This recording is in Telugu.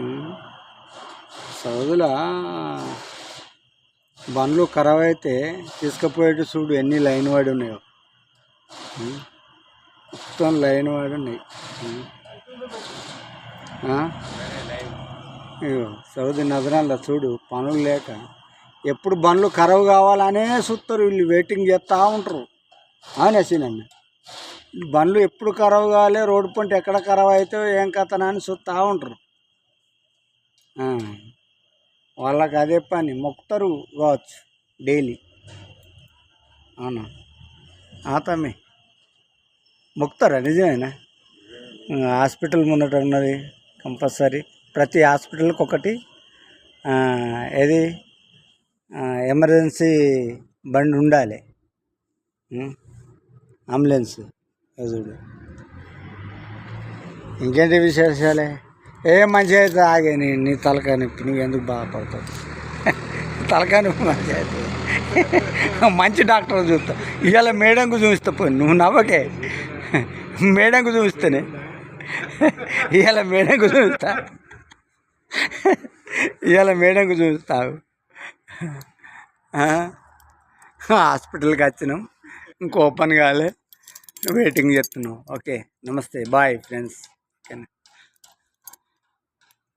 ఉమ్. సౌదులా బండ్లు ఖరాబ్ అయితే తీసుకుపోయేటి చూడు ఎన్ని లైన్ వాడి ఉన్నాయో. మొత్తం లైన్ వాడి ఉన్నాయి. ఇగో సౌదీ నగరాల్లో చూడు పనులు లేక ఎప్పుడు బండ్లు ఖరాబ్ కావాలనే చూస్తారు వీళ్ళు, వెయిటింగ్ చేస్తూ ఉంటారు. అవునేసినన్న బండ్లు ఎప్పుడు ఖరాబ్ కావాలి, రోడ్డు పంట ఎక్కడ ఖరాబ్ అయితే ఏం కథనా అని చూస్తూ ఉంటారు. వాళ్ళకి అదే పని, మొక్కుతారు కావచ్చు డైలీ. అవునా తమ్మి మొక్కుతారా? నిజమేనా? హాస్పిటల్ ముందట ఉన్నది కంపల్సరీ, ప్రతి హాస్పిటల్కి ఒకటి ఏది ఎమర్జెన్సీ బండి ఉండాలి, అంబులెన్స్. చూడు ఇంకేంటి విశేషాలే? ఏం మంచిగా అయితే ఆగే నీ తలకాయ నొప్పి, నువ్వు ఎందుకు బాధపడతావు? తలకాయ నొప్పి మంచిగా అవుతుంది. మంచి డాక్టర్ చూస్తా. ఇవాళ మేడంకు చూపిస్తా పోయి, నువ్వు నవ్వకే. మేడంకు చూపిస్తానే, ఇవాళ మేడంకు చూపిస్తా, ఇవాళ మేడంకు చూపిస్తావు. హాస్పిటల్కి వచ్చినాం, ఇంక ఓపెన్ కాలే, వెయిటింగ్ చేస్తున్నాం. ఓకే, నమస్తే, బాయ్ ఫ్రెండ్స్. ఓకేనా?